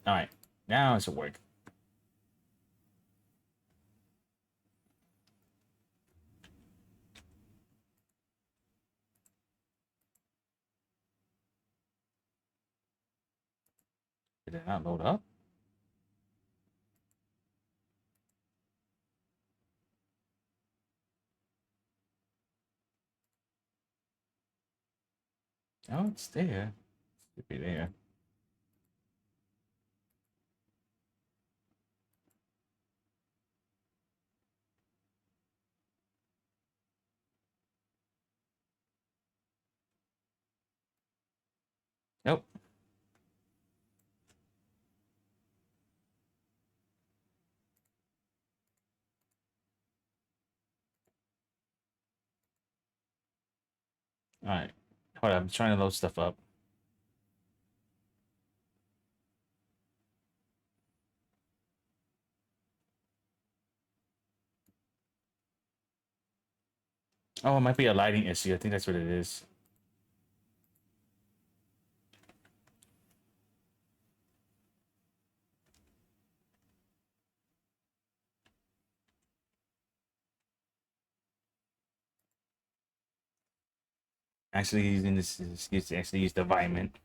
All right, now it's a work. Did it not load up? Oh, it's there. It should be there. Nope. All right. Hold on, I'm trying to load stuff up. Oh, it might be a lighting issue. I think that's what it is. Actually, using this excuse to actually use the environment.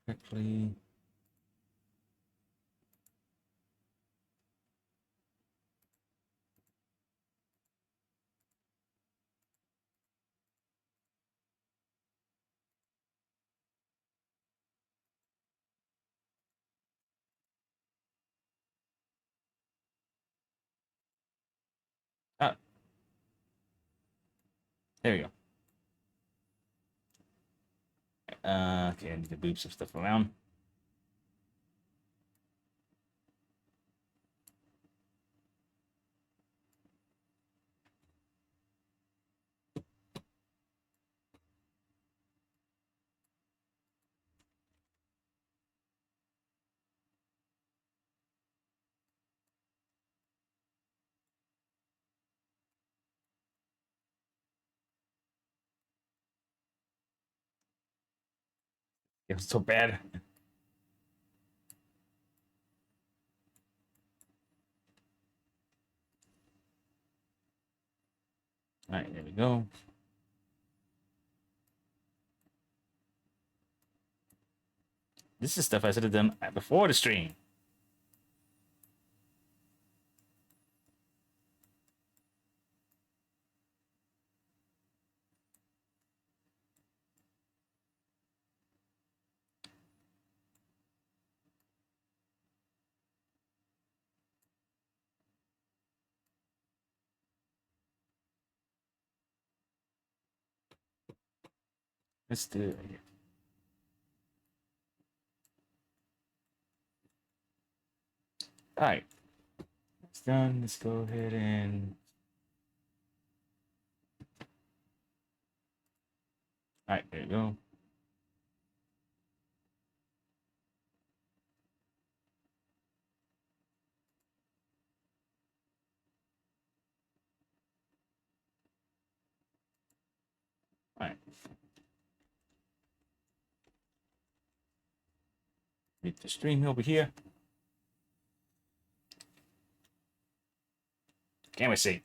Quickly. Ah, there we go. Okay, I need to move some stuff around. It was so bad. All right, there we go. This is stuff I should have done before the stream. Let's do it here. All right, it's done. Let's go ahead and. All right, there you go. All right. Get the stream over here. Can't we see?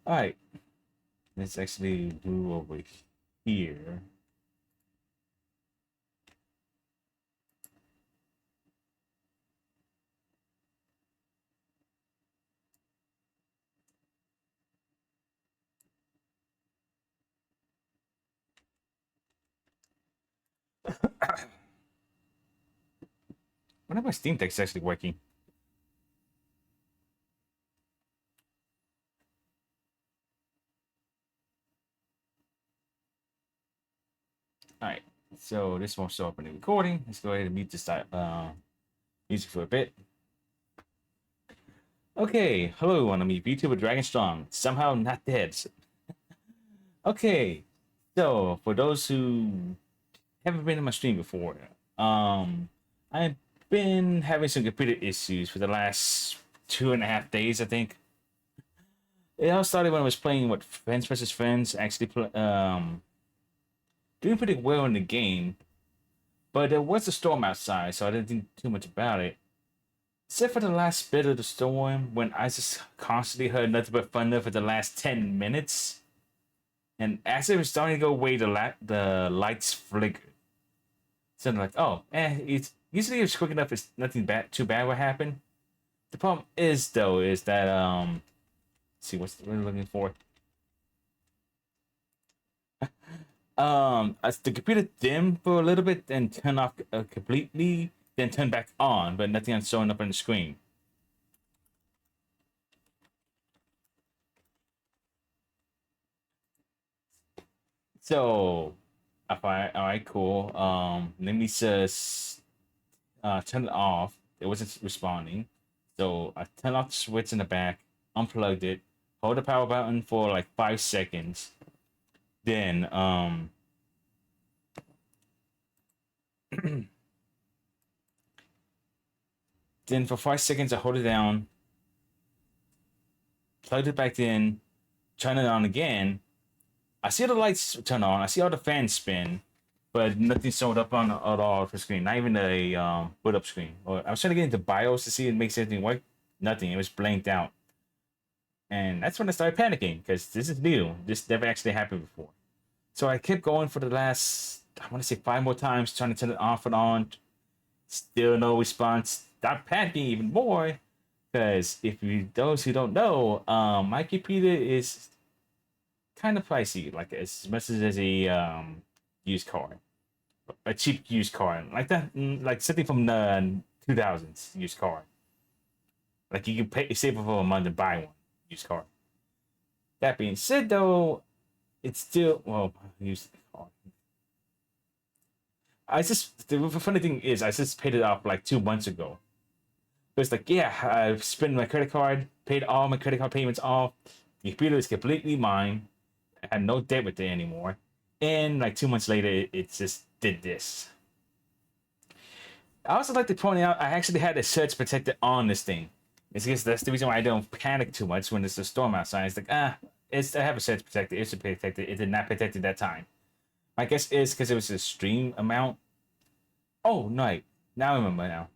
All right. Let's actually move over here. Wonder if my Steam Deck's actually working. All right. So this won't show up in the recording. Let's go ahead and mute this music for a bit. Okay, hello, I'm VTuber Dragon Strong. Somehow not dead. Okay, so for those who haven't been in my stream before, I've been having some computer issues for the last 2.5 days, I think. It all started when I was playing with Friends versus Friends, actually doing pretty well in the game. But there was a storm outside, so I didn't think too much about it. Except for the last bit of the storm, when I just constantly heard nothing but thunder for the last 10 minutes. And as it was starting to go away, the lights flickered. So I'm like, oh, it's usually if it's quick enough, it's nothing too bad will happen. The problem is though, is that let's see what we're looking for. As the computer dimmed for a little bit, then turn off completely, then turn back on, but nothing is showing up on the screen. So, all right, cool. Let me just turn it off. It wasn't responding, so I turned off the switch in the back, unplugged it, hold the power button for like 5 seconds, then then for 5 seconds I hold it down, plugged it back in, turn it on again. I see the lights turn on. I see all the fans spin, but nothing showed up on at all for screen. Not even a boot up screen. Or I was trying to get into BIOS to see if it makes anything work. Nothing. It was blanked out, and that's when I started panicking because this is new. This never actually happened before. So I kept going for the last, I want to say 5 more times, trying to turn it off and on. Still no response. Start panicking even more because if you those who don't know, my computer is kind of pricey, like as much as a used car, a cheap used car, like that, like something from the 2000s used car. Like you can pay save for a month and buy one used car. That being said, though, it's still well used car. I just the funny thing is I just paid it off like 2 months ago. It's like yeah, I've spent my credit card, paid all my credit card payments off. The computer is completely mine. I had no debt with it anymore. And like 2 months later, it just did this. I also like to point out I actually had a surge protector on this thing. It's because that's the reason why I don't panic too much when there's a storm outside. It's like I have a surge protector. It's a protector. It did not protect it that time. My guess is because it was a stream amount. Oh no! Now I remember now.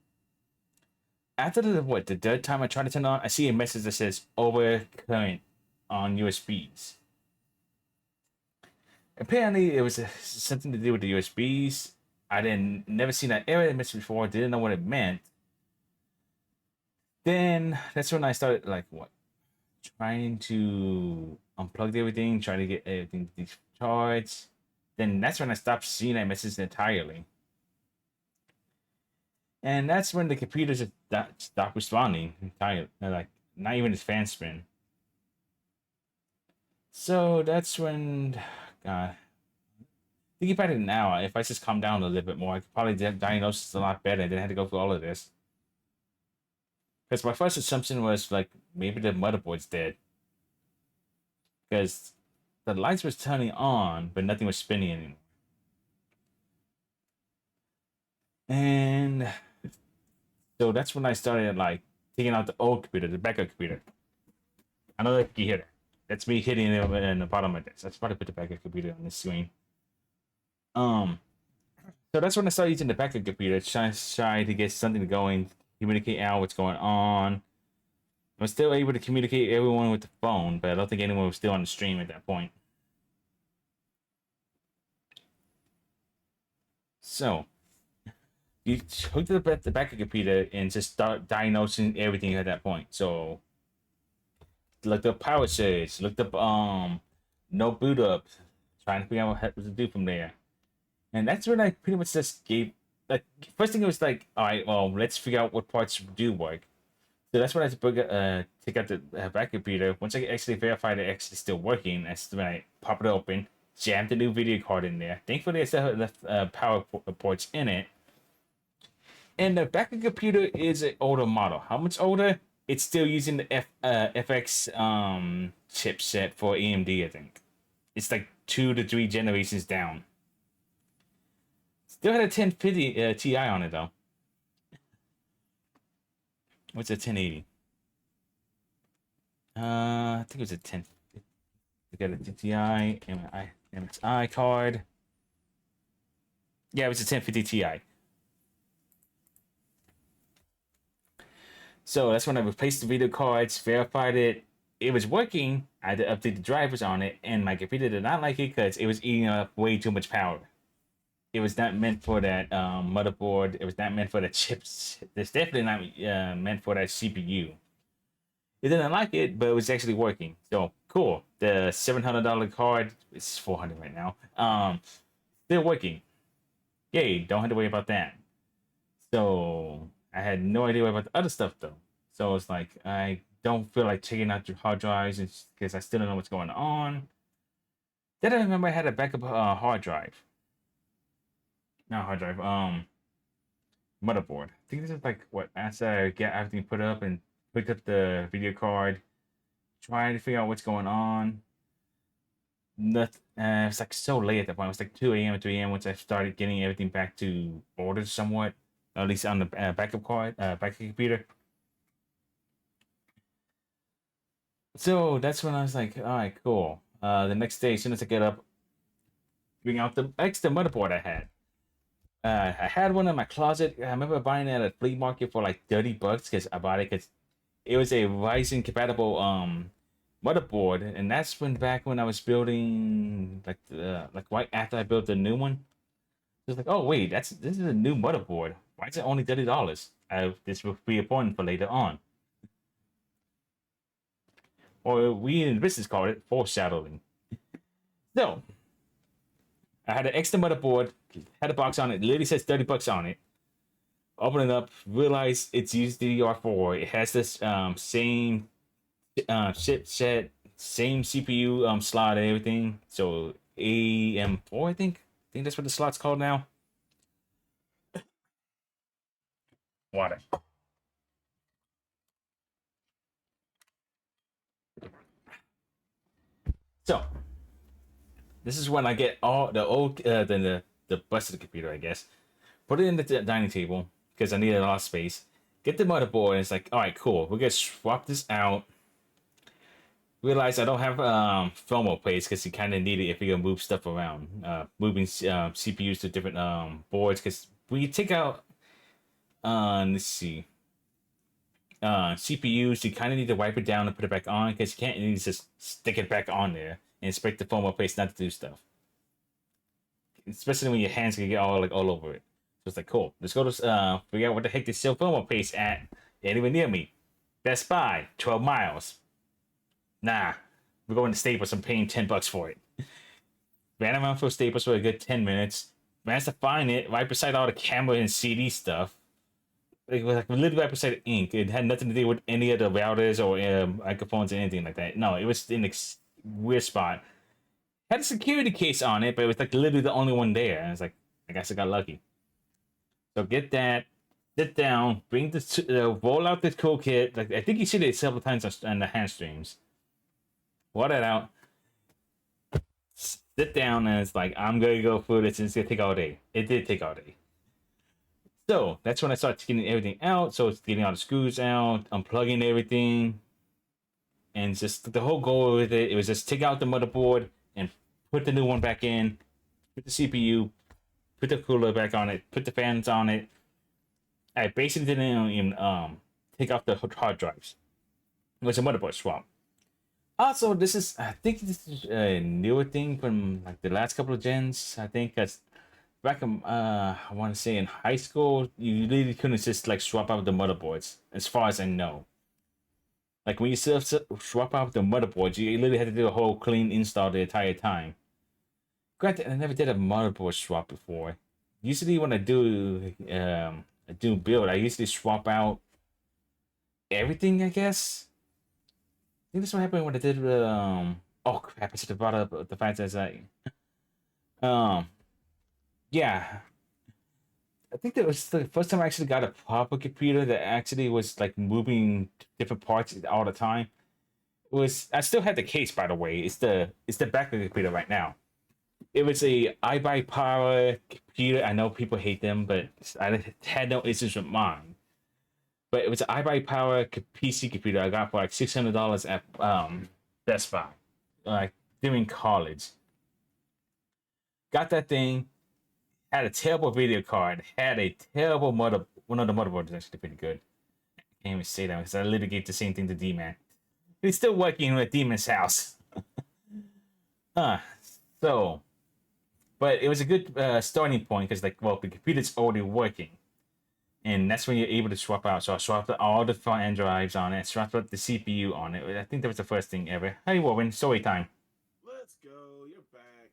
After the third time I tried to turn it on, I see a message that says overcurrent on USBs. Apparently, it was something to do with the USBs. I didn't never seen that error message before. Didn't know what it meant. Then that's when I started like what trying to unplug everything, trying to get everything discharged. Then that's when I stopped seeing that message entirely. And that's when the computer just stopped responding entirely. Like not even its fan spin. So that's when, God, thinking about it now, if I just calm down a little bit more, I could probably diagnose it a lot better. I didn't have to go through all of this. Because my first assumption was like maybe the motherboard's dead. Because the lights was turning on, but nothing was spinning anymore. And so that's when I started like taking out the old computer, the backup computer. I know that you hear that. That's me hitting it in the bottom of this. That's probably put the backup computer on the screen. Um, so that's when I started using the backup computer, trying to get something going, communicate out what's going on. I was still able to communicate everyone with the phone, but I don't think anyone was still on the stream at that point. So you hook to the backup computer and just start diagnosing everything at that point. So looked up power surge, looked up no boot up, trying to figure out what to do from there. And that's when I pretty much just gave like first thing it was like, all right, well, let's figure out what parts do work. So that's when I take out the back computer. Once I actually verified it actually still working, that's when I pop it open, jam the new video card in there. Thankfully, I still have enough power ports in it. And the backup computer is an older model. How much older? It's still using the FX chipset for AMD, I think. It's like 2 to 3 generations down. Still had a 1050 Ti on it though. What's a 1080? I think it was a 10. We got a TTI, MSI card. Yeah, it was a 1050 Ti. So that's when I replaced the video cards, verified it. It was working. I had to update the drivers on it, and my computer did not like it because it was eating up way too much power. It was not meant for that motherboard. It was not meant for the chips. It's definitely not meant for that CPU. It didn't like it, but it was actually working. So cool. The $700 card is 400 right now. Still working. Yay! Don't have to worry about that. So I had no idea about the other stuff though. So it's like I don't feel like checking out your hard drives because I still don't know what's going on. Then I remember I had a backup hard drive. Not hard drive. Motherboard. I think this is like what after I get everything put up and picked up the video card, trying to figure out what's going on. Nothing. It's like so late at that point. It was like 2 a.m. or 3 a.m. once I started getting everything back to order somewhat, at least on the backup card, backup computer. So that's when I was like, all right, cool. The next day, as soon as I get up, bring out the extra motherboard I had. I had one in my closet. I remember buying it at a flea market for like $30 because I bought it because it was a Ryzen compatible motherboard, and that's when back when I was building like right after I built the new one. It was like, oh wait, this is a new motherboard. Why is it only $30? This will be important for later on, or we in business call it foreshadowing. So I had an extra motherboard, had a box on it. Literally says $30 on it. Open it up, realize it's used DDR4. It has this same chipset, same CPU slot and everything. So AM4, I think. I think that's what the slot's called now. Water. So this is when I get all the old the busted computer, I guess. Put it in the dining table because I needed a lot of space. Get the motherboard, and it's like, all right, cool. We're gonna swap this out. Realize I don't have thermal paste because you kind of need it if you're gonna move stuff around, moving CPUs to different boards. Because when you take out, let's see, CPUs, you kind of need to wipe it down and put it back on because you can't just stick it back on there and expect the thermal paste not to do stuff. Especially when your hands can get all over it. So it's like, cool. Let's go to figure out what the heck this thermal paste at. Anywhere near me. Best Buy, 12 miles. Nah, we're going to Staples. I'm paying $10 for it. Ran around for Staples for a good 10 minutes. Managed to find it right beside all the camera and CD stuff. It was like literally right beside the ink. It had nothing to do with any of the routers or microphones or anything like that. No, it was in a weird spot. Had a security case on it, but it was like literally the only one there. And it's like, I guess I got lucky. So get that, sit down, bring roll out the toolkit. Like I think you see it several times on the hand streams. Roll that out, sit down, and it's like I'm gonna go through this, and it's gonna take all day. It did take all day. So that's when I started getting everything out. So it's getting all the screws out, unplugging everything, and just the whole goal with it was just take out the motherboard and put the new one back in, put the CPU, put the cooler back on it, put the fans on it. I basically didn't even take off the hard drives. It was a motherboard swap. Also, this is I think this is a newer thing from like the last couple of gens. I think that's back in I want to say in high school, you literally couldn't just like swap out the motherboards, as far as I know. Like when you swap out the motherboards, you literally had to do a whole clean install the entire time. Granted, I never did a motherboard swap before. Usually, when I do build, I usually swap out everything. I guess. I think that's what happened when I did. Oh crap! I should have brought up the fact that um, yeah. I think that was the first time I actually got a proper computer that actually was like moving different parts all the time. It was I still had the case, by the way. It's the back of the computer right now. It was a iBuy Power computer. I know people hate them, but I had no issues with mine. but it was an iBuy Power PC computer I got for like $600 at Best Buy, like during college. Got that thing. Had a terrible video card. Had a terrible mother. One of the motherboards is actually pretty good. I can't even say that because I literally gave the same thing to D-Man. He's still working at Demon's house. Huh. So, but it was a good starting point because, like, well, the computer's already working, and that's when you're able to swap out. So I swapped out all the front end drives on it, swapped out the CPU on it. I think that was the first thing ever. Hey, Warren, story time. Let's go. You're back.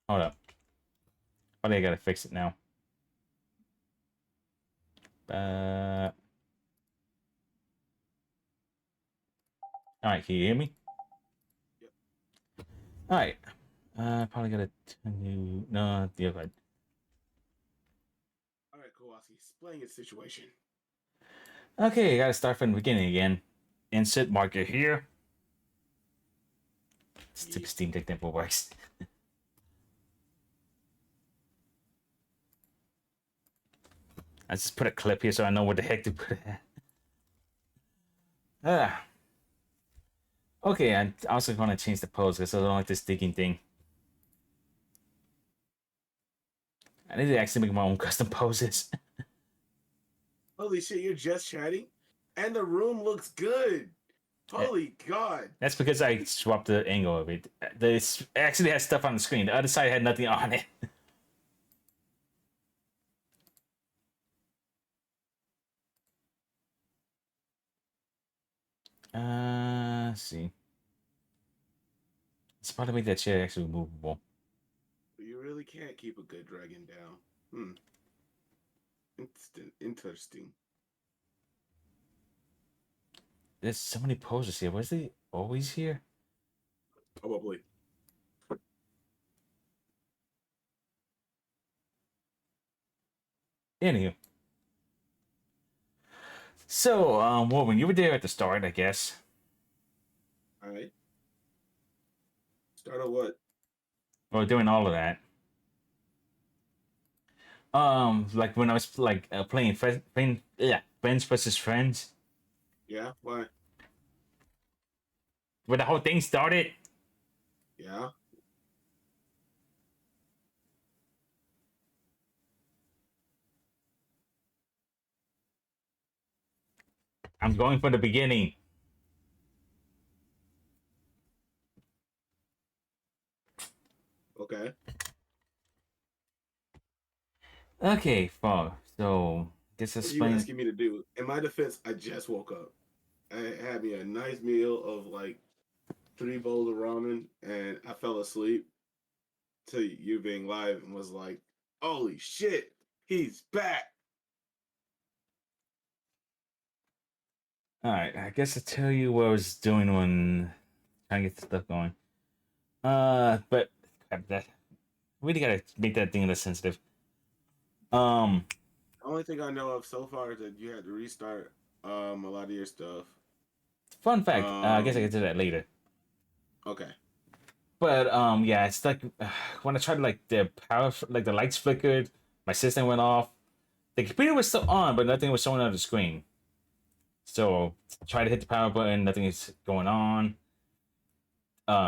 Hold up. Oh, they gotta fix it now. Uh, all right, can you hear me? Yep. All right. Probably gotta turn you. No, the other. All right, Kowalski. Explain your situation. Okay, gotta start from the beginning again. Insert marker here. Yeah. Stupid Steam Deck never works. I just put a clip here so I know what the heck to put it at. Ah. Okay, I also want to change the pose because I don't like this digging thing. I need to actually make my own custom poses. Holy shit, you're just chatting? And the room looks good. Holy God. That's because I swapped the angle of it. This actually has stuff on the screen. The other side had nothing on it. Let's see. It's about to make that chair actually movable. You really can't keep a good dragon down. Hmm. Interesting. There's so many poses here. Was they always here? Probably. Anywho. So, well, when you were there at the start, I guess. All right. Start of what? Well, doing all of that. Like when I was like Friends versus Friends, Yeah. Why? where the whole thing started. Yeah. I'm going from the beginning. Okay. Okay, fine. So, just What are you explain. asking me to do? In my defense, I just woke up. I had me a nice meal of like 3 bowls of ramen, and I fell asleep to you being live and was like, "Holy shit, he's back!" All right, I guess I'll tell you what I was doing when trying to get the stuff going. But crap, that really gotta make that thing less sensitive. Um, The only thing I know of so far is that you had to restart a lot of your stuff. fun fact. I guess I Um, can do that later. okay. But yeah, it's like when I tried like the power, like the lights flickered, my system went off. The computer was still on, but nothing was showing on the screen. So try to hit the power button, nothing is going on.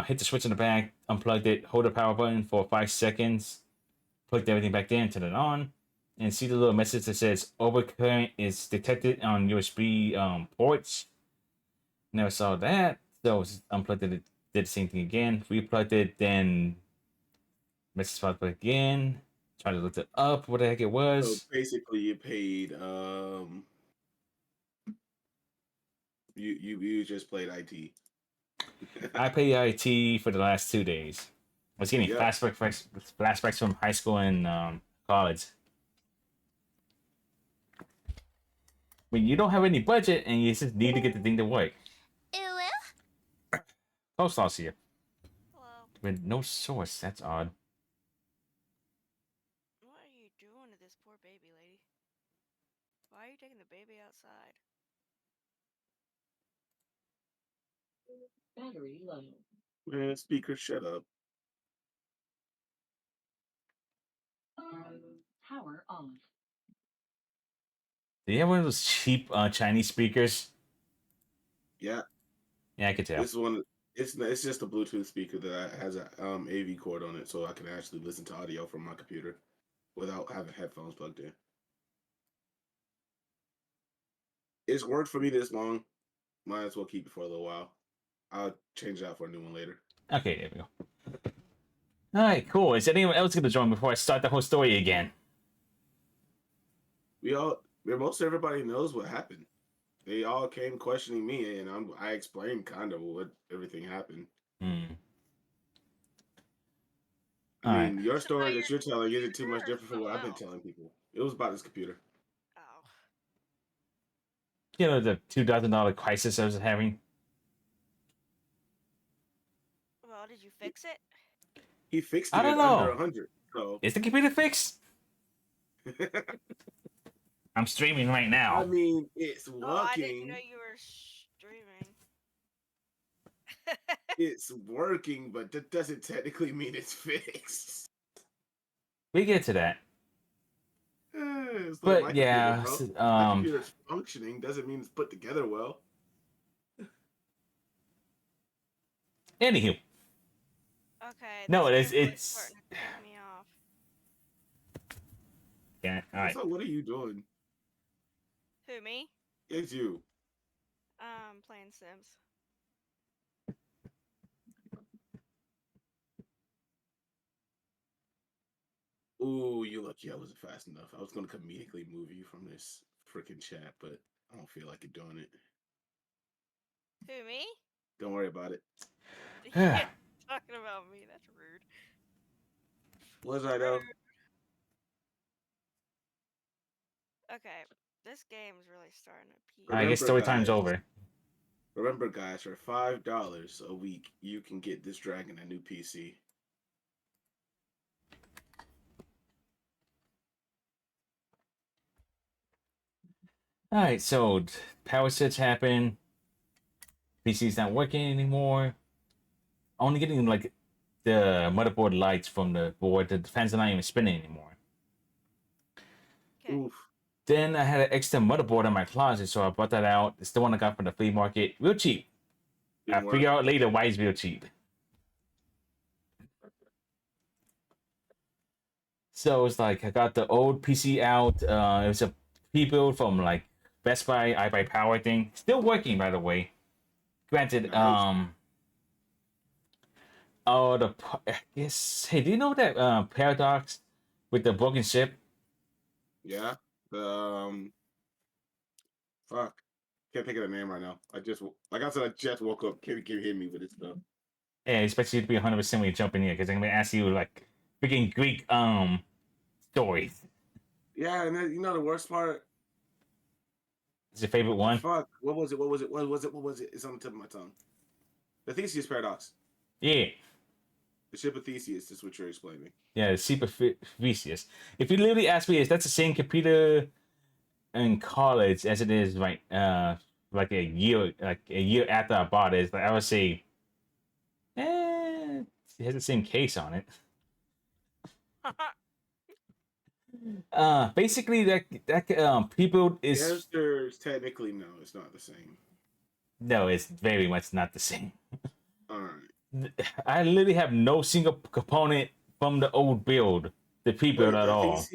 Hit the switch in the back, unplugged it, hold the power button for 5 seconds, plugged everything back in, turn it on, and see the little message that says overcurrent is detected on USB ports. Never saw that. So unplugged it, did the same thing again, replugged it, then message popped up again. Tried to look it up, what the heck it So was. basically, you paid. You just played IT. I paid IT for the last 2 days. I was getting Yep. flashbacks from high school and college. When you don't have any budget and you just need to get the thing to work. Hello? Post loss here. Hello. With no source, that's odd. What are you doing to this poor baby lady? Why are you taking the baby outside? Battery low. Man, speaker, shut up. Power off. Do you have one of those cheap Chinese speakers? Yeah, Yeah, I could tell. this one. It's just a Bluetooth speaker that has a AV cord on it, so I can actually listen to audio from my computer without having headphones plugged in. It's worked for me this long. Might as well keep it for a little while. I'll change it out for a new one later. Okay, there we go. All right, cool. Is anyone else going to join before I start the whole story again? Most everybody knows what happened. They all came questioning me, and I explained kind of what everything happened. Hmm. I All right. mean, your Is it about story your that you're telling isn't too computer much or different from what something I've been else? telling people. It was about this computer. Oh. You know the $2,000 crisis I was having. Well, did you fix it? He fixed I it don't at under know. 100. So, Is the computer fixed? I'm streaming right I now. mean, it's Oh, I didn't know working. you were streaming. It's working, but that doesn't technically mean it's fixed. We get to that. It's like my But computer, yeah, bro. My computer's functioning doesn't mean it's put together well. Okay, anywho, no, this it game's is. really It's starting to piss me off. yeah. All right. So, what are you doing? Who, me? It's you. Playing Sims. Ooh, you lucky I wasn't fast enough. I was gonna comedically move you from this freaking chat, but I don't feel like it doing it. Who, me? Don't worry about it. Yeah, talking about me. That's rude. Was I Rude. though? Okay, this game's really starting to pee. I guess Remember, story time's guys. over. Remember, guys. For $5 a week, you can get this dragon a new PC. All right, so power sets happen. PC's not working anymore. Only getting like the motherboard lights from the board. The fans are not even spinning anymore. Okay. Oof. Then I had an extra motherboard in my closet, so I brought that out. It's the one I got from the flea market, real cheap. I Didn't work. figure out later why it's real cheap. So it's like I got the old PC out. It was a pre-build from like Best Buy, I Buy Power thing. Still working, by the way. Granted, Nice. oh I guess. Hey, do you know that paradox with the broken ship? Yeah. The fuck. Can't think of the name right now. Like I said, I just woke up. Can't hit me with this stuff. Yeah, I expect you to be 100% when you jump in here because I'm gonna ask you like freaking Greek stories. Yeah, and then, the worst part. Is your favorite one? Fuck. What was it? What was it? What was it? What was it? It's on the tip of my tongue. The Theseus paradox. Yeah. The ship of Theseus is what you're explaining. Yeah, super Theseus. If you literally ask me, is that the same computer in college as it is right like a year after I bought it, like I would say it has the same case on it. Basically that pre-build The is answer is technically no. It's not the same. no, it's very much not the same. All right. I literally have no single component from the old build, the pre-build But at the all.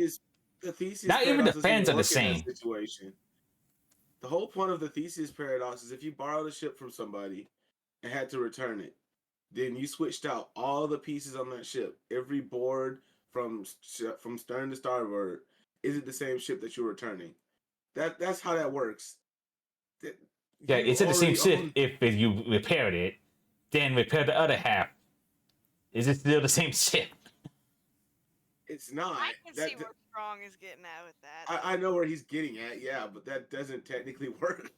Theseus Not even the paradox doesn't fans even are the work in that same. situation. The whole point of the Theseus paradox is if you borrowed a ship from somebody and had to return it, then you switched out all the pieces on that ship. Every board from stern to starboard isn't the same ship that you're returning. That's how that works. Yeah, You it's at the same already ship own. if you repaired it, then repair the other half. Is it still the same ship? It's not. I can see That where Strong is getting at with that. I know where he's getting at. Yeah, but that doesn't technically work.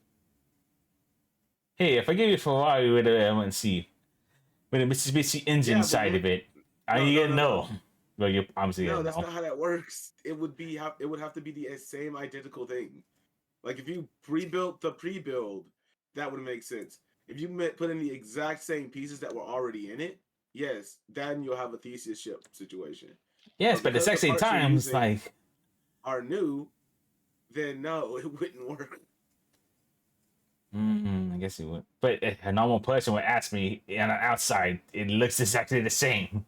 Hey, if I give you a Ferrari with a M1C, with a Mitsubishi engine Yeah, but side of it, are no, you no, gonna no, no. know? Well, you obviously No, gonna that's know. not how that works. It would have to be the same identical thing. Like if you pre-built the pre-build, that would make sense. If you put in the exact same pieces that were already in it, yes, then you'll have a Theseus ship situation. Yes, But but at the because the exact same parts you're time, it's using like are new, then no, it wouldn't work. I guess it would. But a normal person would ask me, and outside, it looks exactly the same.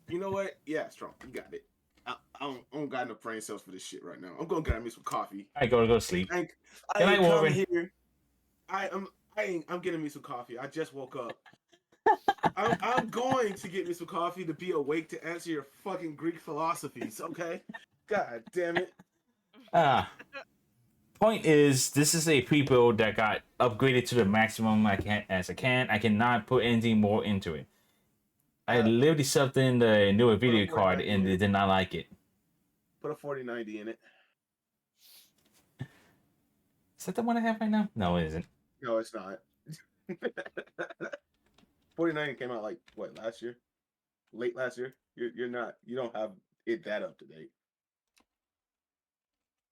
You know what? Yeah, strong. You got it. I don't got enough brain cells for this shit right now. I'm gonna grab me some coffee. I go to sleep. I ain't, I Good night, ain't come Warren. here. I'm getting me some coffee. I just woke up. I'm going to get me some coffee to be awake to answer your fucking Greek philosophies. Okay. God damn it. Ah. Point is, this is a pre-build that got upgraded to the maximum I can. I cannot put anything more into it. I literally subbed in the newer video card and they did not like it. Put a 4090 in it. Is that the one I have right now? No, it isn't. No, it's not. 4090 came out like what, last year? Late last year? You don't have it that up to date.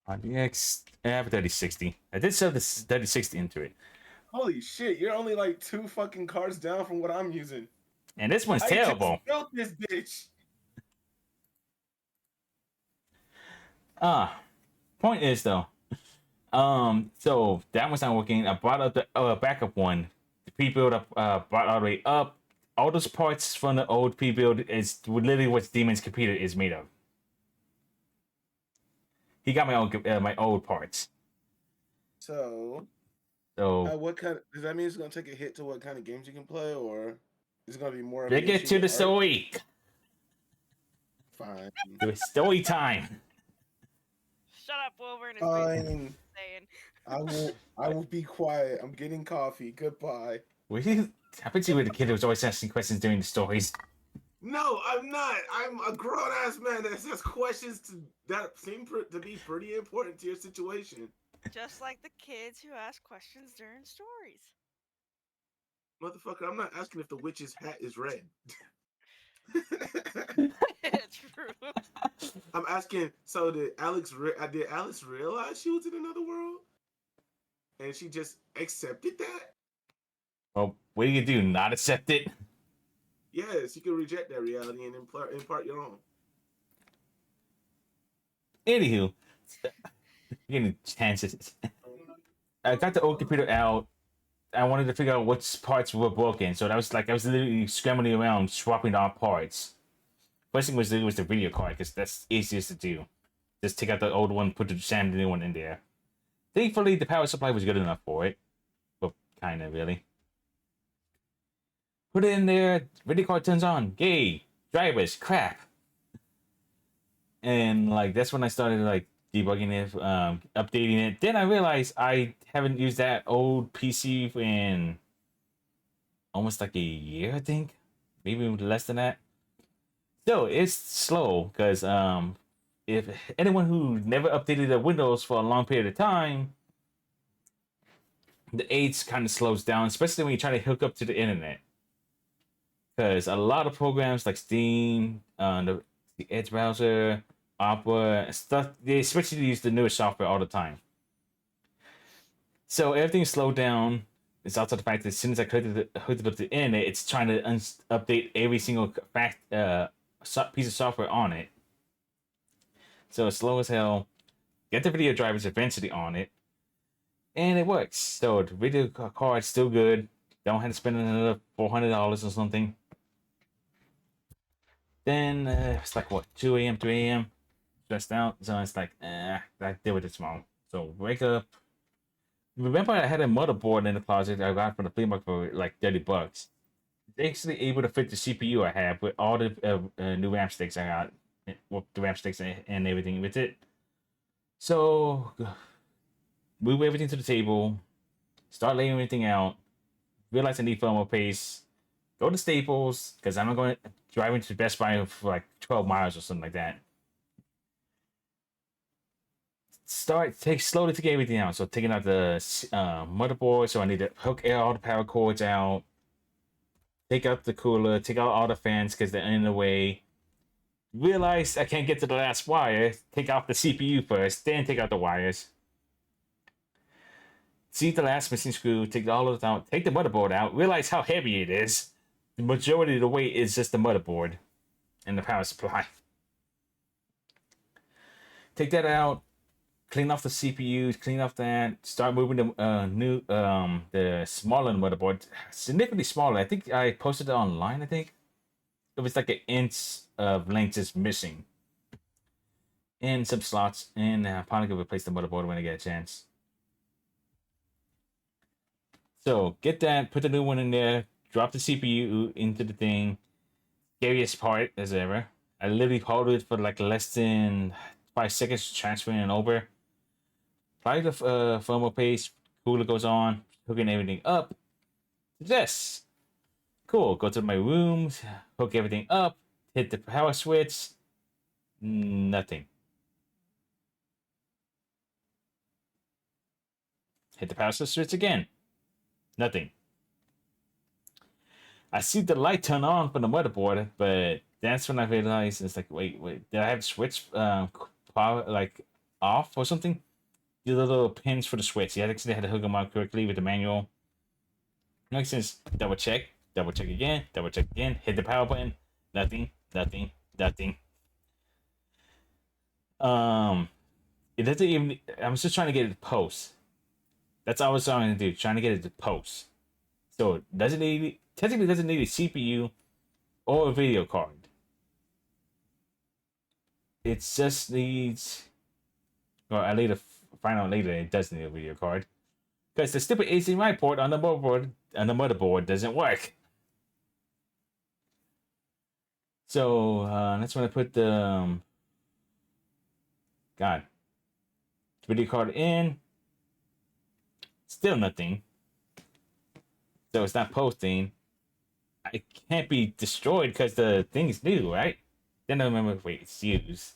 RDX, I have a 3060. I did sell this 3060 into it. Holy shit, you're only like 2 fucking cards down from what I'm using. And this one's terrible. I just built this bitch. Point is though, so that one's not working. I brought up the backup one. The pre-build brought all the way up. All those parts from the old pre-build is literally what Demon's computer is made of. He got my old parts. So what kind of, does that mean it's gonna take a hit to what kind of games you can play, or is it gonna be more of They get to the story. Fine. The story time. Shut up, Wilbur. Fine. I will be quiet. I'm getting coffee. Goodbye. I bet you were the kid who was always asking questions during the stories. No, I'm not. I'm a grown ass man that asks questions that seem to be pretty important to your situation. Just like the kids who ask questions during stories. Motherfucker, I'm not asking if the witch's hat is red. True. I'm asking, so did Alex realize she was in another world? And she just accepted that? Well, what do you do? Not accept it? Yes, you can reject that reality and impart your own. Anywho, getting chances. I got the old computer out. I wanted to figure out which parts were broken, so I was literally scrambling around swapping out parts. First thing was the video card, because that's easiest to do. Just take out the old one, put the new one in there. Thankfully, the power supply was good enough for it. Well, kind of, really. Put it in there, video card turns on. Yay! Drivers, crap. And, like, that's when I started, like, debugging it, updating it. Then I realized I haven't used that old PC in almost like a year, I think. Maybe less than that. So, it's slow, because, if anyone who never updated their Windows for a long period of time, the aids kind of slows down, especially when you try to hook up to the internet. Because a lot of programs like Steam, the Edge browser, Opera, stuff, they especially use the newest software all the time. So everything's slowed down. It's also the fact that as soon as I hooked it up to the internet, it's trying to update every single piece of software on it. So it's slow as hell. Get the video drivers eventually on it, and it works. So the video card's still good. Don't have to spend another $400 or something. Then it's like what, 2 a.m., 3 a.m. Stressed out, so it's like, I deal with it tomorrow. So wake up. Remember, I had a motherboard in the closet I got from the flea market for like $30. It's actually able to fit the CPU I have with all the new RAM sticks I got, with the RAM sticks and everything with it. So move everything to the table, start laying everything out. Realize I need thermal paste. Go to Staples, because I'm not going to drive into Best Buy for like 12 miles or something like that. Slowly take everything out. So taking out the motherboard, so I need to hook all the power cords out. Take out the cooler, take out all the fans because they're in the way. Realize I can't get to the last wire. Take out the CPU first, then take out the wires. See the last missing screw, take all of it out, take the motherboard out, realize how heavy it is. The majority of the weight is just the motherboard and the power supply. take that out, clean off the CPU, clean off that, start moving the the smaller motherboard, significantly smaller. I think I posted it online. I think it was like an inch of length is missing, and some slots. And probably gonna replace the motherboard when I get a chance. So get that, put the new one in there, drop the CPU into the thing. Scariest part as ever. I literally hold it for like less than 5 seconds, transferring it over. Apply the firmware paste, cooler goes on, hooking everything up. Yes, cool. Go to my rooms, hook everything up, hit the power switch. Nothing. Hit the power switch again. Nothing. I see the light turn on from the motherboard, but that's when I realized it's like, wait, did I have the switch power like off or something? The little pins for the switch. You actually had to hook them up correctly with the manual. Makes sense. Double check again, hit the power button. Nothing. It doesn't even. I was just trying to get it to post. That's all I was trying to do, trying to get it to post. So it technically doesn't need a CPU or a video card. It just needs. Well, I later find out later it does need a video card because the stupid HDMI port on the motherboard doesn't work. So that's when I put the video card in. Still nothing. So it's not posting. It can't be destroyed because the thing is new, right? Then I remember, wait, it's used.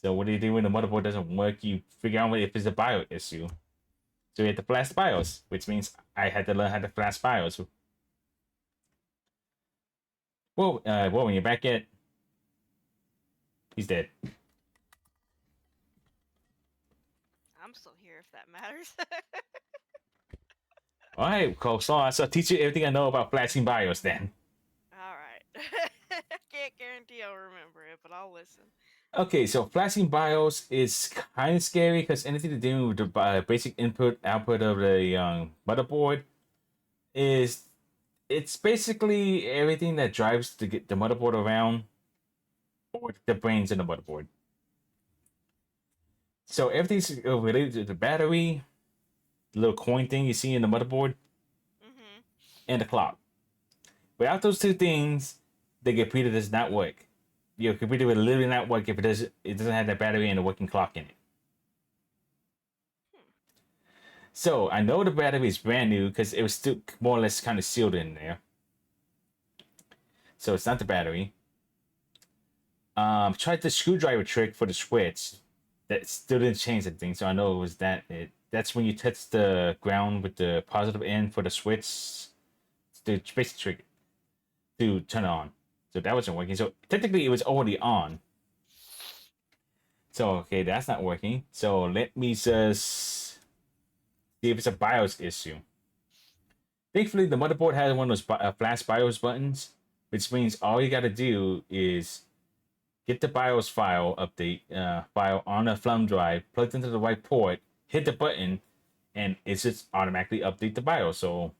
So what do you do when the motherboard doesn't work? You figure out if it's a BIOS issue. So you have to flash the BIOS, which means I had to learn how to flash BIOS. Well, when you're back at, he's dead. I'm still here if that matters. All right, cool. So I'll teach you everything I know about flashing BIOS then. Alright. I can't guarantee I'll remember it, but I'll listen. Okay, so flashing BIOS is kind of scary because anything to do with the basic input output of the motherboard it's basically everything that drives the motherboard around or the brains in the motherboard. So everything's related to the battery, the little coin thing you see in the motherboard, and the clock. Without those two things, the computer does not work. Your computer will literally not work if it doesn't have the battery and a working clock in it. So I know the battery is brand new because it was still more or less kind of sealed in there. So it's not the battery. Tried the screwdriver trick for the switch. That still didn't change anything. So I know it was that. That's when you touch the ground with the positive end for the switch. The basic trick to turn it on. So that wasn't working. So technically it was already on. So okay, that's not working. So let me just see if it's a BIOS issue. Thankfully, the motherboard has one of those flash BIOS buttons, which means all you got to do is get the BIOS file update file on a thumb drive, plugged into the right port, hit the button, and it just automatically update the BIOS. So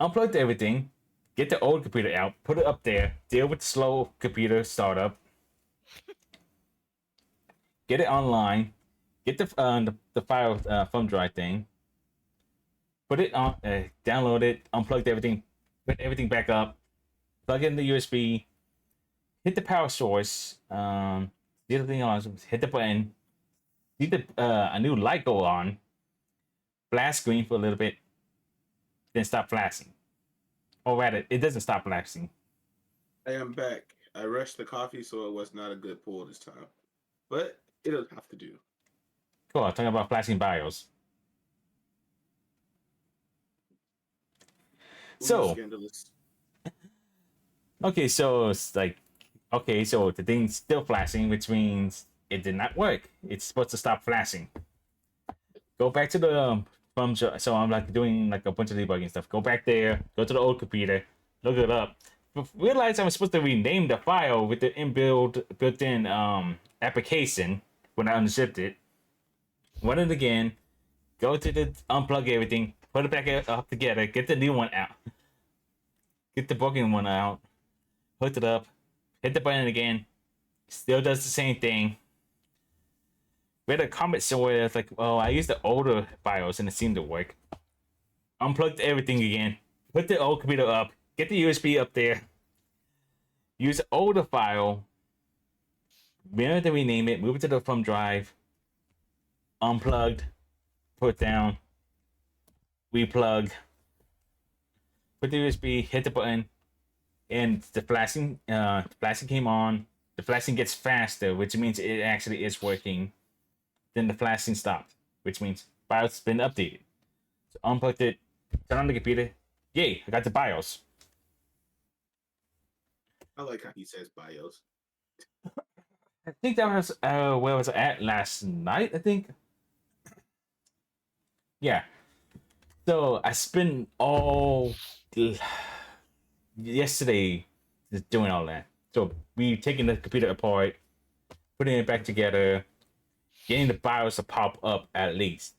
unplug everything, get the old computer out, put it up there, deal with the slow computer startup, get it online, get the file thumb drive thing, put it on, download it, unplug everything, put everything back up, plug in the USB, hit the power source, the other thing on, hit the button, see a new light go on, flash screen for a little bit, then stop flashing. Or rather, it doesn't stop flashing. I am back. I rushed the coffee, so it was not a good pull this time. But it'll have to do. Cool, I'm talking about flashing BIOS. So, Scandalous. okay, so it's like, okay, so the thing's still flashing, which means it did not work. It's supposed to stop flashing. Go back to the so I'm like doing like a bunch of debugging stuff. Go back there, go to the old computer, look it up, realized I was supposed to rename the file with the built-in application when I unzipped it. Run it again. Go to the unplug everything. Put it back up together. Get the new one out. Get the broken one out. Hook it up. Hit the button again. Still does the same thing. Read a comment somewhere that's like, "Oh, I used the older BIOS and it seemed to work." Unplugged everything again. Put the old computer up. Get the USB up there. Use the older file. Remember to rename it. Move it to the thumb drive. Unplugged. Put down. Replug. Put the USB. Hit the button. And the flashing came on. The flashing gets faster, which means it actually is working. Then the flashing stopped, which means BIOS has been updated. So unplugged it, turn on the computer. Yay, I got the BIOS. I like how he says BIOS. I think that was where was I at last night, I think. Yeah. So I spent all yesterday just doing all that. So we taking the computer apart, putting it back together, getting the BIOS to pop up at least.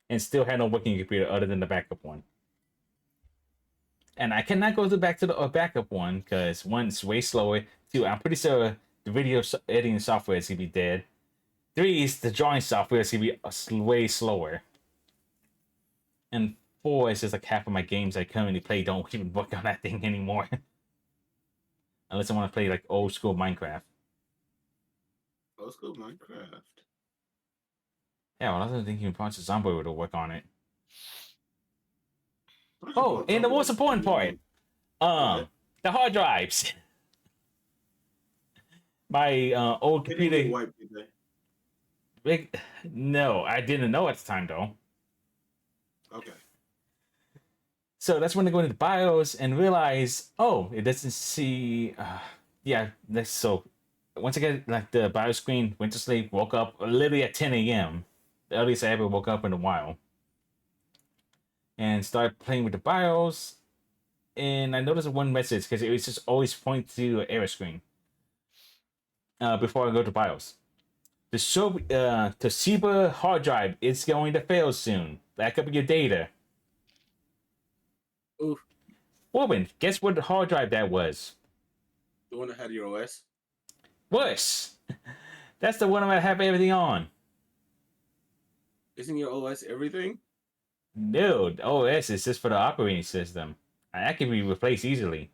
And still had no working computer other than the backup one. And I cannot go back to the backup one because one, it's way slower. Two, I'm pretty sure the video editing software is gonna be dead. Three is the drawing software is gonna be way slower. And four is just like half of my games I currently play don't even work on that thing anymore. Unless I want to play like old school Minecraft. Old school Minecraft. Yeah, well, I don't think even Project Zombie would work on it. Why Oh, should and the Zombie most important part, What? the hard drives. My old They didn't get computer. wiped, did they? No, I didn't know at the time though. Okay. So that's when I go into the BIOS and realize, oh, it doesn't see. Yeah, that's so. Once I get like the BIOS screen, went to sleep, woke up literally at 10 a.m. The earliest I ever woke up in a while, and started playing with the BIOS. And I noticed one message because it was just always point to an error screen. Before I go to BIOS, the Toshiba hard drive is going to fail soon. Back up your data. Oof. Woman, guess what hard drive that was? The one that had your OS? Worse. That's the one I'm gonna have everything on. Isn't your OS everything? No, the OS is just for the operating system. That can be replaced easily.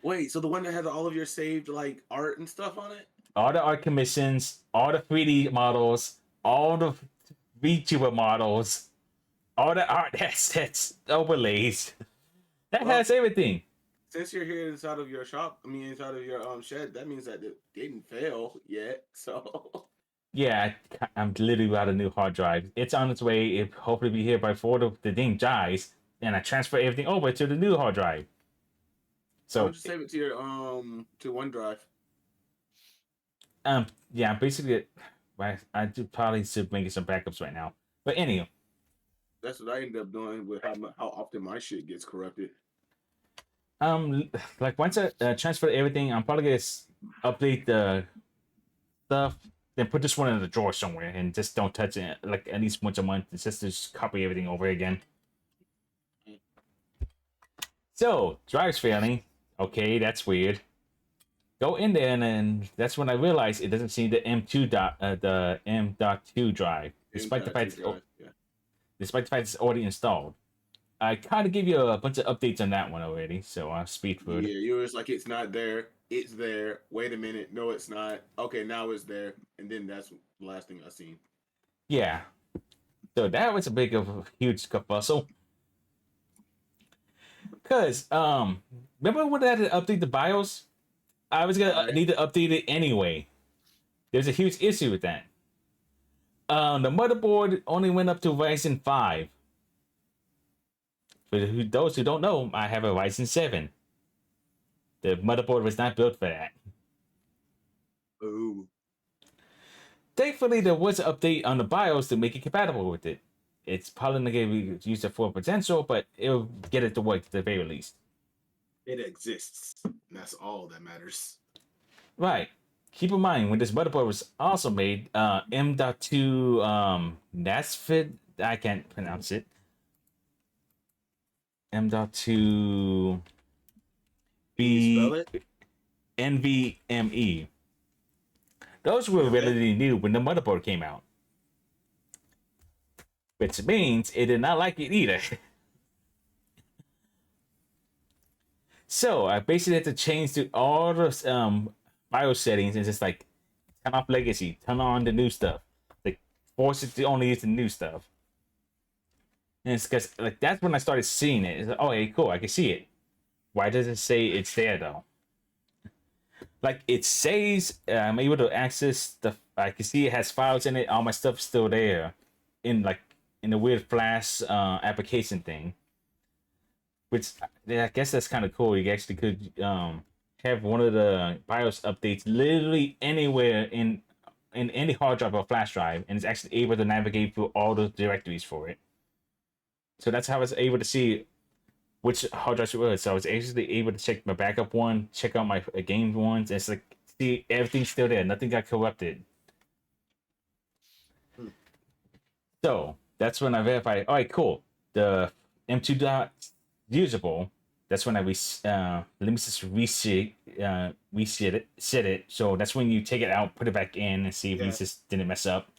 Wait, so the one that has all of your saved like art and stuff on it? All the art commissions, all the 3D models, all the VTuber models, all the art assets, overlays. That Well, has everything. Since you're here inside of your shop, I mean inside of your shed, that means that it didn't fail yet. So Yeah, I'm literally without a new hard drive. It's on its way. It hopefully be here before the thing dies, and I transfer everything over to the new hard drive. why So don't you save it to your to OneDrive? yeah, basically, I do probably should make some backups right now. But anyway, That's what I ended up doing with how often my shit gets corrupted. like once I transfer everything, I'm probably gonna update the stuff, then put this one in the drawer somewhere, and just don't touch it like at least once a month. It's just copy everything over again. So drive's failing. Okay, that's weird. Go in there, and then that's when I realized it doesn't see the M.2 drive, despite the fact despite the fact it's already installed. I kind of give you a bunch of updates on that one already, so I'll speed through it. Yeah, you was like, it's not there. It's there. Wait a minute. No, it's not. Okay, now it's there. And then that's the last thing I seen. Yeah. So that was a huge kerfuffle. Cause remember when I had to update the BIOS? I was gonna need to update it anyway. There's a huge issue with that. The motherboard only went up to Ryzen 5. For those who don't know, I have a Ryzen 7. The motherboard was not built for that. Ooh. Thankfully, there was an update on the BIOS to make it compatible with it. It's probably not going to use the full potential, but it'll get it to work at the very least. It exists. And that's all that matters. Right. Keep in mind when this motherboard was also made, M.2 Nasfit, I can't pronounce it. M.2 Can you spell it? NVMe. Those were relatively new when the motherboard came out. Which means it did not like it either. So I basically had to change to all the BIOS settings and just like turn off legacy, turn on the new stuff. Like force it to only use the new stuff. And it's because like that's when I started seeing it. It's like, oh, hey, cool, I can see it. Why does it say it's there though? Like it says I'm able to access the. I can see it has files in it. All my stuff's still there, in like in the weird Flash application thing. Which yeah, I guess that's kind of cool. You actually could have one of the BIOS updates literally anywhere in any hard drive or flash drive, and it's actually able to navigate through all those directories for it. So that's how I was able to see which hard drives it was. So I was actually able to check my backup one, check out my game ones, and it's like see everything's still there. Nothing got corrupted. Hmm. So that's when I verified. All right, cool. The M2 dot usable. That's when I let me just reset it. So that's when you take it out, put it back in, and see if Yeah. we just didn't mess up.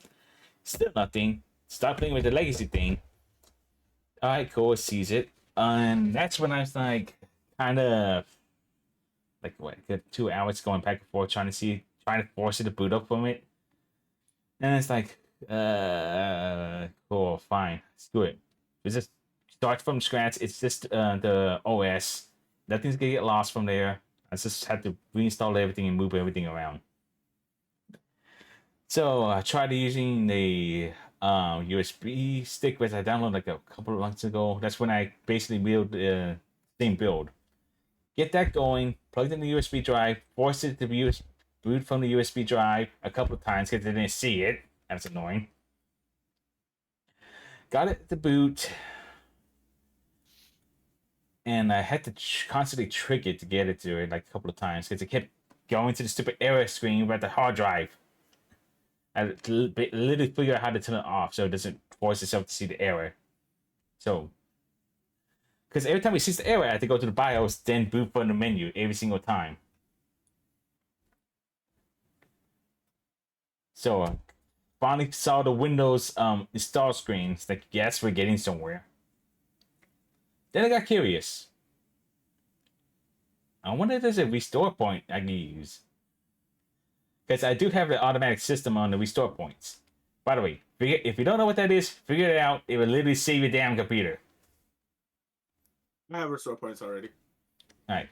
Still nothing. Stop playing with the legacy thing. All right, cool. It sees it, and that's when I was like, kind of like what, good 2 hours going back and forth trying to force it to boot up from it, and it's like, cool, fine, let's do it. It's just start from scratch. It's just the OS. Nothing's gonna get lost from there. I just had to reinstall everything and move everything around. So I tried using the USB stick, which I downloaded like a couple of months ago. That's when I basically built the same build. Get that going, plugged in the USB drive, forced it to boot from the USB drive a couple of times because I didn't see it. That's annoying. Got it to boot, and I had to constantly trick it to get it to it like a couple of times because it kept going to the stupid error screen about the hard drive. I literally figure out how to turn it off so it doesn't force itself to see the error. So, because every time it sees the error, I have to go to the BIOS, then boot from the menu every single time. So, finally saw the Windows install screens. Like, yes, we're getting somewhere. Then I got curious. I wonder if there's a restore point I can use. Because I do have the automatic system on the restore points. By the way, if you don't know what that is, figure it out. It will literally save your damn computer. I have restore points already. All right.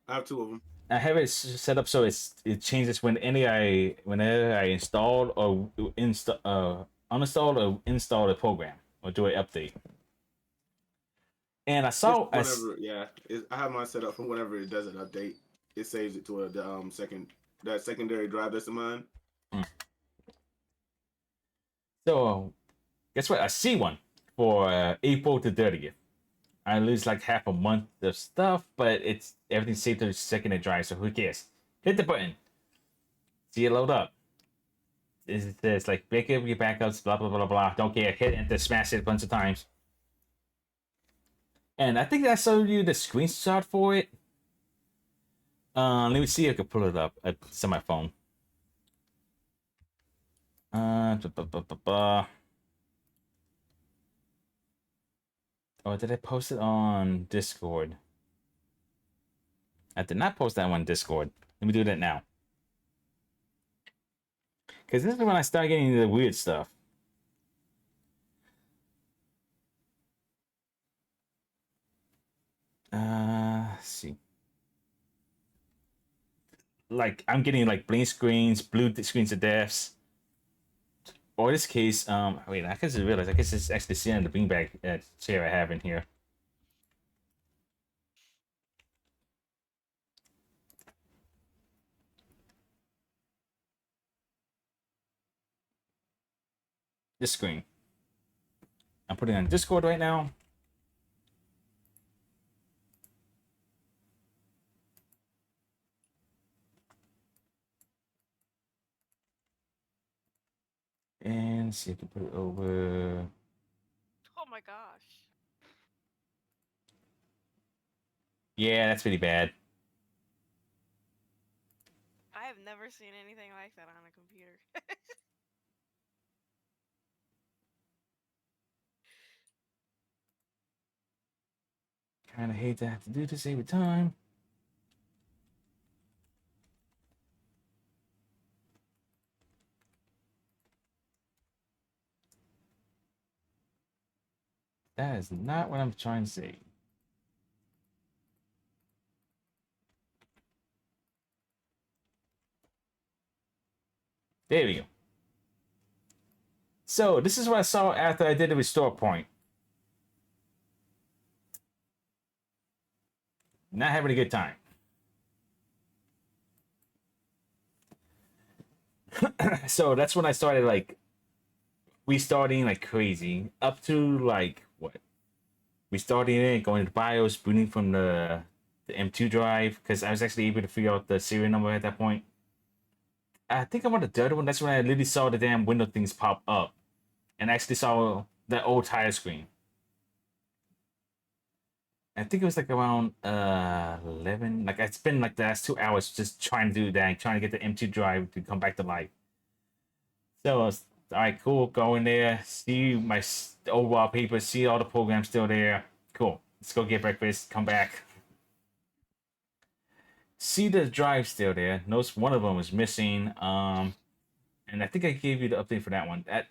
I have 2 of them. I have it set up so it changes whenever I install or uninstall or install a program or do an update. And I saw Whatever. Yeah, I have mine set up for whenever it does an update. It saves it to that secondary drive that's in mine. So guess what? I see one for April to 30th. I lose like half a month of stuff, but it's everything's saved to the secondary drive, so who cares? Hit the button. See it load up. It says like back up your backups, blah blah blah blah. Don't care. Hit enter, smash it a bunch of times. And I think I showed you the screenshot for it. Let me see if I can pull it up. It's on my phone. Oh, did I post it on Discord? I did not post that one on Discord. Let me do that now. Because this is when I start getting the weird stuff. Let's see. Like I'm getting like blink screens, blue screens of deaths. Or in this case, wait, I just realized I guess it's actually seeing the beanbag chair I have in here. This screen. I'm putting it on Discord right now. And see if I can put it over. Oh my gosh. Yeah, that's pretty bad. I have never seen anything like that on a computer. Kind of hate to have to do this every time. That is not what I'm trying to say. There we go. So this is what I saw after I did the restore point. Not having a good time. So that's when I started like restarting like crazy. Up to like what? Restarting it, going to BIOS, booting from the M2 drive, because I was actually able to figure out the serial number at that point. I think I'm on the third one. That's when I literally saw the damn window things pop up, and actually saw that old tire screen. I think it was like around 11. Like I spent like the last 2 hours just trying to do that, trying to get the M2 drive to come back to life. So all right, cool. Go in there, see my old wallpaper, see all the programs still there. Cool. Let's go get breakfast. Come back. See the drive still there. Notice one of them was missing. And I think I gave you the update for that one. That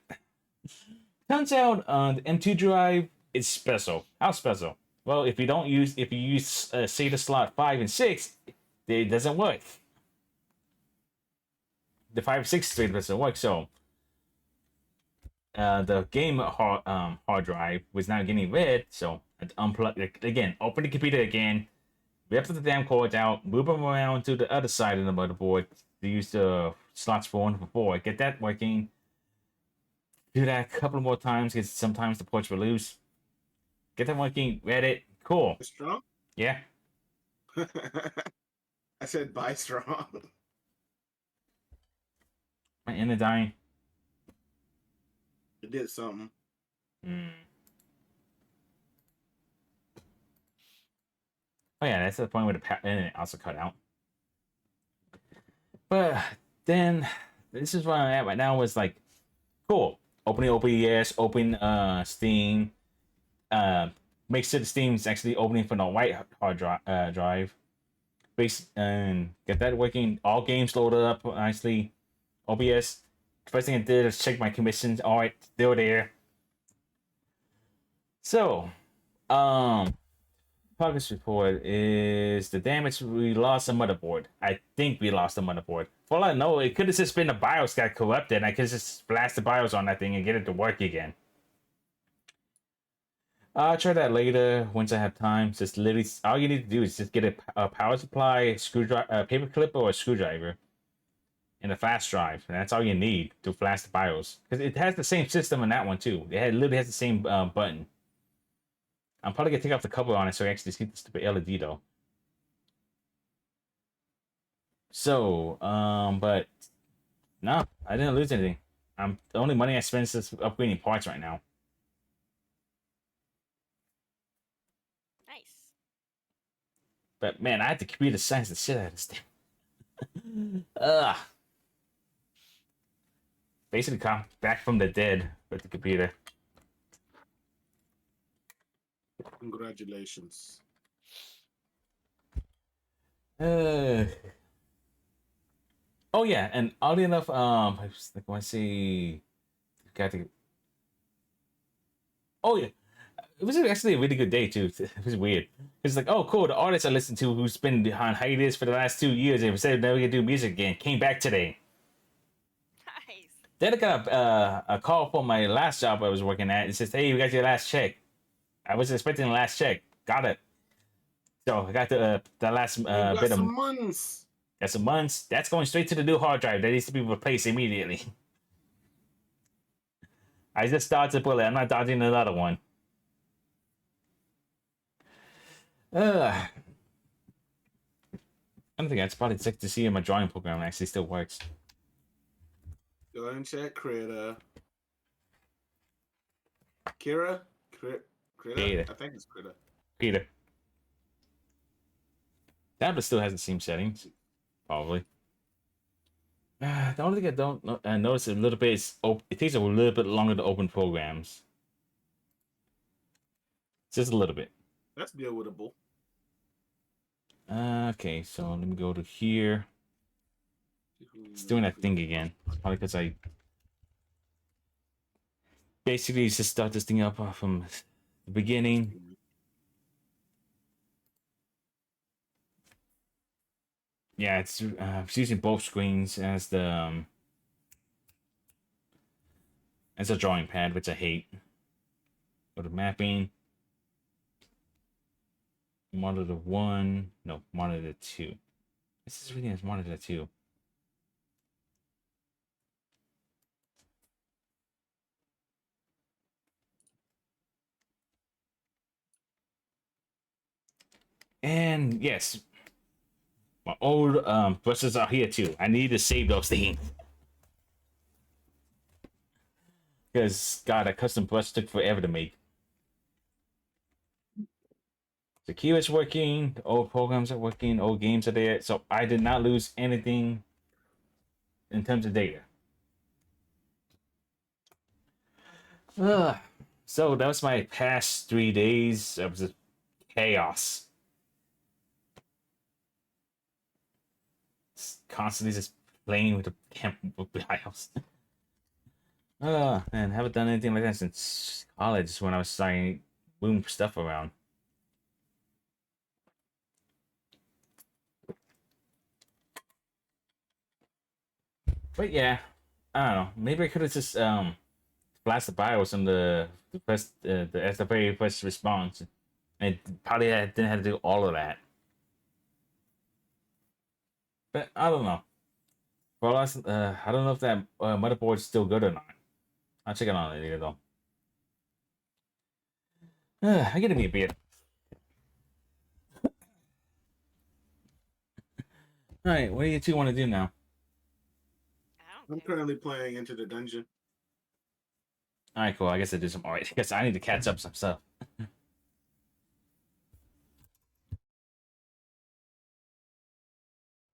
turns out the M2 drive is special. How special? Well, if you use SATA slot 5 and 6, it doesn't work. The 5 and 6 straight doesn't work. So the game hard drive was not getting read. So I unplugged it again. Open the computer again. Rip the damn cords out. Move them around to the other side of the motherboard to use the slots for 1 and 4. Get that working. Do that a couple more times because sometimes the ports were loose. Get that working. Read it. Cool. Strong? Yeah. I said buy strong. My inner dying. It did something. Oh yeah, that's the point where the internet also cut out. But then this is where I'm at right now. Was like, cool. Opening OBS, open Steam. Make sure the Steam's actually opening for the white hard drive. Base and get that working. All games loaded up nicely. OBS. First thing I did is check my commissions. All right, still there. So, progress report is the damage. We lost a motherboard. I think we lost a motherboard. For all I know, it could have just been the BIOS got corrupted. And I could just blast the BIOS on that thing and get it to work again. I'll try that later once I have time. Just literally, all you need to do is just get a power supply, screwdriver, paper clip, or a screwdriver, and a flash drive. And that's all you need to flash the BIOS, because it has the same system in that one too. Literally has the same button. I'm probably gonna take off the cover on it so I actually see the stupid LED though. So, but no, I didn't lose anything. The only money I spent is just upgrading parts right now. Nice. But man, I had to computer science the shit out of this thing. Ugh. Basically, come back from the dead with the computer. Congratulations. Oh yeah, and oddly enough, I was like, when I see, got to. Oh yeah, it was actually a really good day too. It was weird. It's like, oh cool, the artist I listened to who's been on hiatus for the last 2 years and said never gonna do music again came back today. Nice. Then I got a call from my last job I was working at. It says, hey, you got your last check. I was expecting the last check. Got it. So I got the last bit of months. Got some months. That's going straight to the new hard drive that needs to be replaced immediately. I just dodged a bullet. I'm not dodging another one. I don't think that's probably sick to see if my drawing program actually still works. Go ahead and check Krita. Kira? Krita? Peter. I think it's Krita. Peter. Tablet still has the same settings. Probably. The only thing I don't notice a little bit is it takes a little bit longer to open programs. Just a little bit. That's deal withable. Okay, so let me go to here. It's doing that thing again. Probably because I basically just start this thing up from the beginning. Yeah, it's using both screens as the as a drawing pad, which I hate. Go to mapping. Monitor 1. No, monitor 2. This is reading as monitor 2. And yes, my old brushes are here too. I need to save those things. Because, God, that custom brush took forever to make. The key is working, the old programs are working, old games are there, so I did not lose anything in terms of data. Ugh. So that was my past 3 days. It was just chaos. Constantly just playing with the house. And haven't done anything like that since college when I was starting moving stuff around. But yeah, I don't know. Maybe I could have just blasted by with some of the first the very first response, and probably I didn't have to do all of that. But I don't know. Well, I don't know if that motherboard's still good or not. I'll check it on it later though. I gotta be a bit. All right, what do you two want to do now? I I'm don't care. currently playing Into the Dungeon. All right, cool. I guess I do some. All right, I guess I need to catch up some stuff.